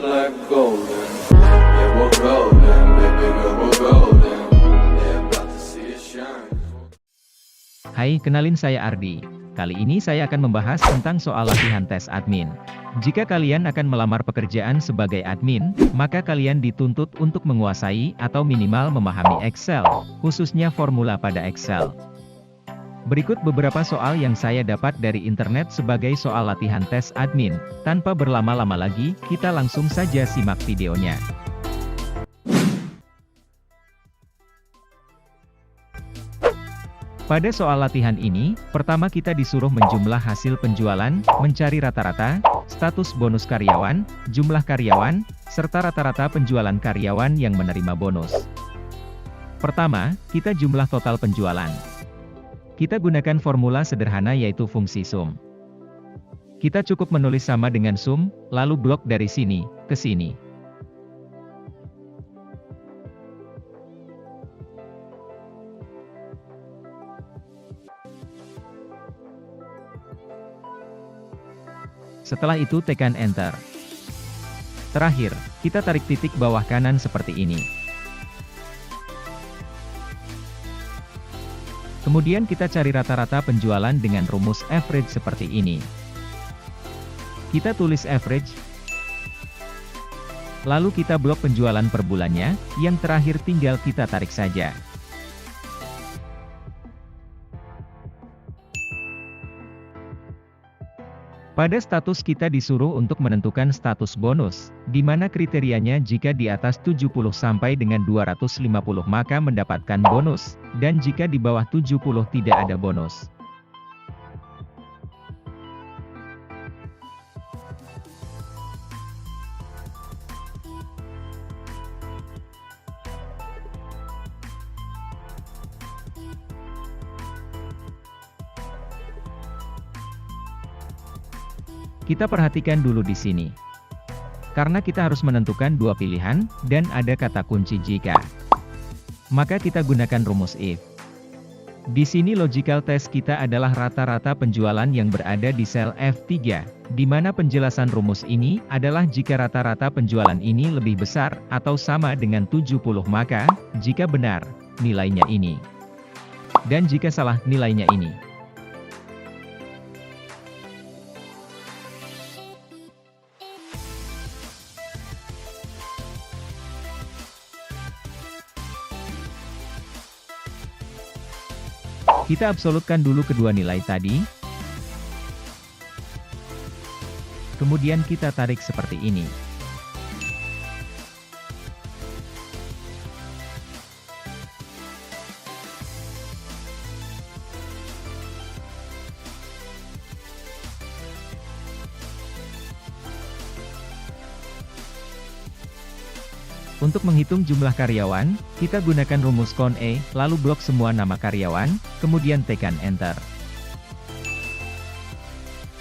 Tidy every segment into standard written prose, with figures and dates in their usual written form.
like golden. Yeah, we're golden, baby girl, we're golden. Yeah, about to see it shine. Hai, kenalin saya Ardi. Kali ini saya akan membahas tentang soal latihan tes admin. Jika kalian akan melamar pekerjaan sebagai admin, maka kalian dituntut untuk menguasai atau minimal memahami Excel, khususnya formula pada Excel. Berikut beberapa soal yang saya dapat dari internet sebagai soal latihan tes admin. Tanpa berlama-lama lagi, kita langsung saja simak videonya. Pada soal latihan ini, pertama kita disuruh menjumlah hasil penjualan, mencari rata-rata, status bonus karyawan, jumlah karyawan, serta rata-rata penjualan karyawan yang menerima bonus. Pertama, kita jumlah total penjualan. Kita gunakan formula sederhana yaitu fungsi sum. Kita cukup menulis sama dengan sum, lalu blok dari sini ke sini. Setelah itu tekan Enter. Terakhir, kita tarik titik bawah kanan seperti ini. Kemudian kita cari rata-rata penjualan dengan rumus average seperti ini. Kita tulis average. Lalu kita blok penjualan per bulannya, yang terakhir tinggal kita tarik saja. Pada status kita disuruh untuk menentukan status bonus, di mana kriterianya jika di atas 70 sampai dengan 250 maka mendapatkan bonus, dan jika di bawah 70 tidak ada bonus. Kita perhatikan dulu di sini. Karena kita harus menentukan dua pilihan, dan ada kata kunci jika. Maka kita gunakan rumus if. Di sini logical test kita adalah rata-rata penjualan yang berada di sel F3, di mana penjelasan rumus ini adalah jika rata-rata penjualan ini lebih besar, atau sama dengan 70 maka, jika benar, nilainya ini. Dan jika salah, nilainya ini. Kita absolutkan dulu kedua nilai tadi. Kemudian kita tarik seperti ini. Untuk menghitung jumlah karyawan, kita gunakan rumus kon E, lalu blok semua nama karyawan, kemudian tekan Enter.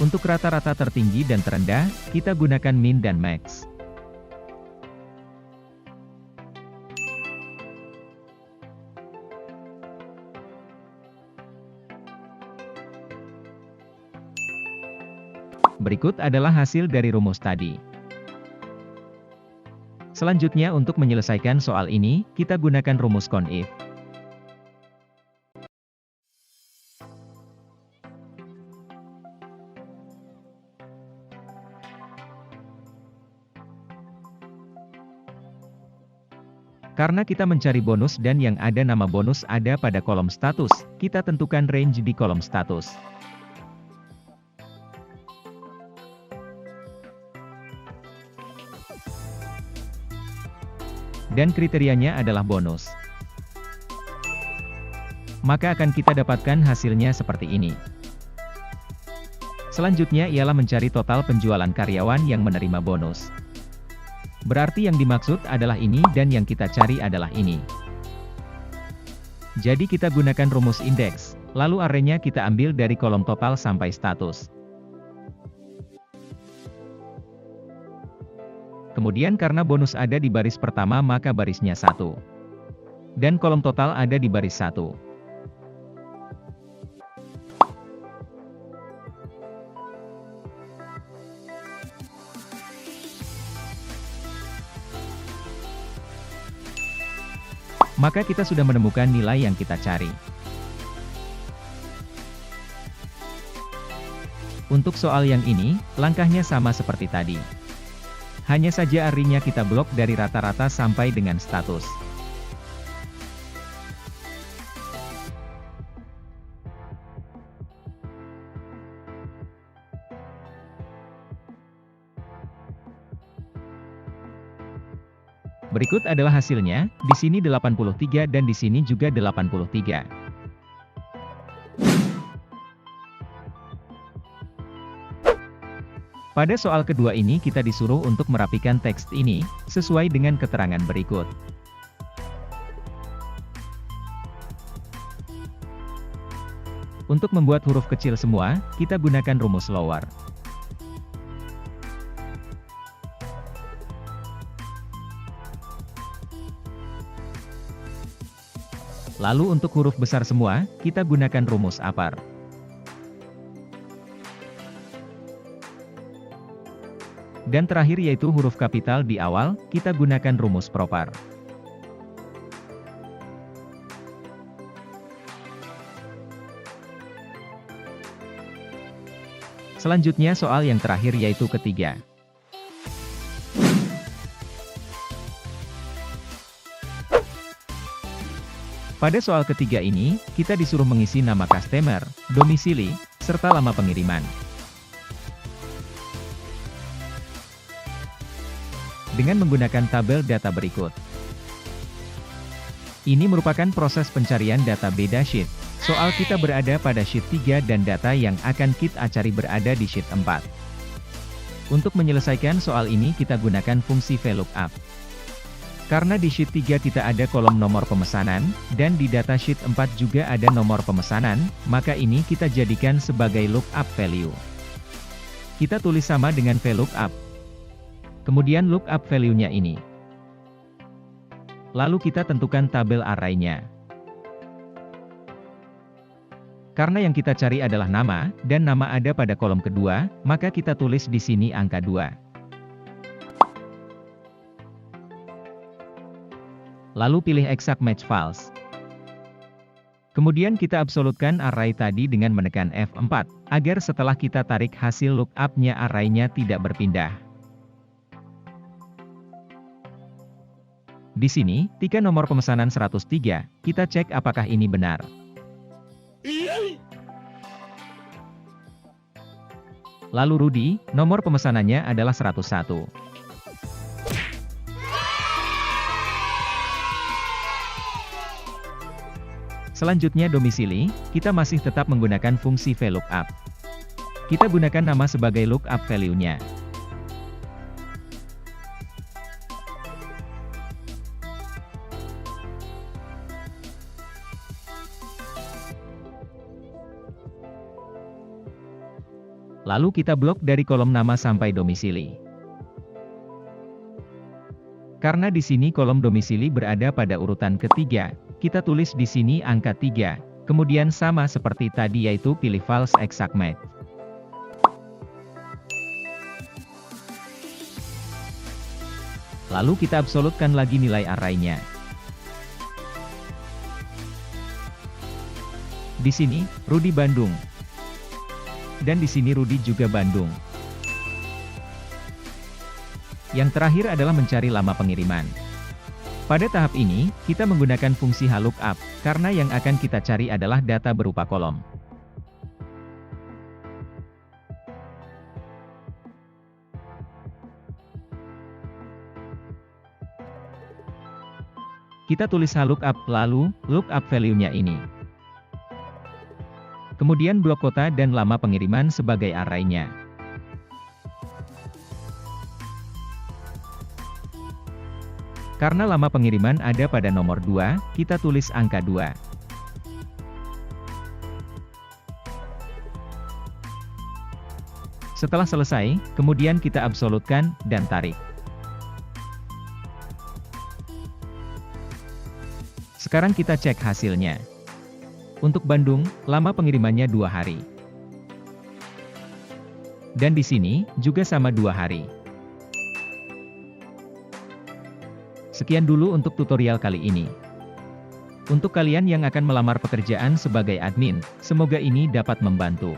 Untuk rata-rata tertinggi dan terendah, kita gunakan min dan max. Berikut adalah hasil dari rumus tadi. Selanjutnya untuk menyelesaikan soal ini, kita gunakan rumus kon if. Karena kita mencari bonus dan yang ada nama bonus ada pada kolom status, kita tentukan range di kolom status. Dan kriterianya adalah bonus. Maka akan kita dapatkan hasilnya seperti ini. Selanjutnya ialah mencari total penjualan karyawan yang menerima bonus. Berarti yang dimaksud adalah ini dan yang kita cari adalah ini. Jadi kita gunakan rumus indeks, lalu arraynya kita ambil dari kolom total sampai status. Kemudian karena bonus ada di baris pertama maka barisnya 1. Dan kolom total ada di baris 1. Maka kita sudah menemukan nilai yang kita cari. Untuk soal yang ini, langkahnya sama seperti tadi. Hanya saja arraynya kita blok dari rata-rata sampai dengan status. Berikut adalah hasilnya, di sini 83 dan di sini juga 83. Pada soal kedua ini kita disuruh untuk merapikan teks ini, sesuai dengan keterangan berikut. Untuk membuat huruf kecil semua, kita gunakan rumus lower. Lalu untuk huruf besar semua, kita gunakan rumus upper. Dan terakhir yaitu huruf kapital di awal, kita gunakan rumus proper. Selanjutnya soal yang terakhir yaitu ketiga. Pada soal ketiga ini, kita disuruh mengisi nama customer, domisili, serta lama pengiriman. Dengan menggunakan tabel data berikut. Ini merupakan proses pencarian data beda sheet. Soal kita berada pada sheet 3 dan data yang akan kita cari berada di sheet 4. Untuk menyelesaikan soal ini kita gunakan fungsi VLOOKUP. Karena di sheet 3 kita ada kolom nomor pemesanan, dan di data sheet 4 juga ada nomor pemesanan, maka ini kita jadikan sebagai lookup value. Kita tulis sama dengan VLOOKUP. Kemudian lookup value-nya ini. Lalu kita tentukan tabel array-nya. Karena yang kita cari adalah nama, dan nama ada pada kolom kedua, maka kita tulis di sini angka 2. Lalu pilih exact match false. Kemudian kita absolutkan array tadi dengan menekan F4, agar setelah kita tarik hasil lookup-nya array-nya tidak berpindah. Di sini, tiga nomor pemesanan 103, kita cek apakah ini benar. Lalu Rudy, nomor pemesanannya adalah 101. Selanjutnya domisili, kita masih tetap menggunakan fungsi VLOOKUP. Kita gunakan nama sebagai lookup value-nya. Lalu kita blok dari kolom nama sampai domisili. Karena di sini kolom domisili berada pada urutan ketiga, kita tulis di sini angka 3, kemudian sama seperti tadi yaitu pilih false exact match. Lalu kita absolutkan lagi nilai array-nya. Di sini, Rudy Bandung. Dan di sini Rudy juga Bandung. Yang terakhir adalah mencari lama pengiriman. Pada tahap ini, kita menggunakan fungsi lookup, karena yang akan kita cari adalah data berupa kolom. Kita tulis lookup, lalu, lookup value-nya ini. Kemudian blok kota dan lama pengiriman sebagai array-nya. Karena lama pengiriman ada pada nomor 2, kita tulis angka 2. Setelah selesai, kemudian kita absolutkan, dan tarik. Sekarang kita cek hasilnya. Untuk Bandung, lama pengirimannya 2 hari. Dan di sini, juga sama 2 hari. Sekian dulu untuk tutorial kali ini. Untuk kalian yang akan melamar pekerjaan sebagai admin, semoga ini dapat membantu.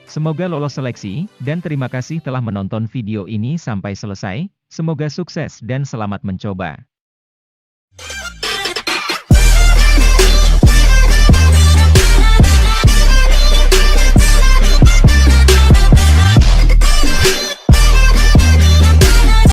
Semoga lolos seleksi, dan terima kasih telah menonton video ini sampai selesai. Semoga sukses dan selamat mencoba.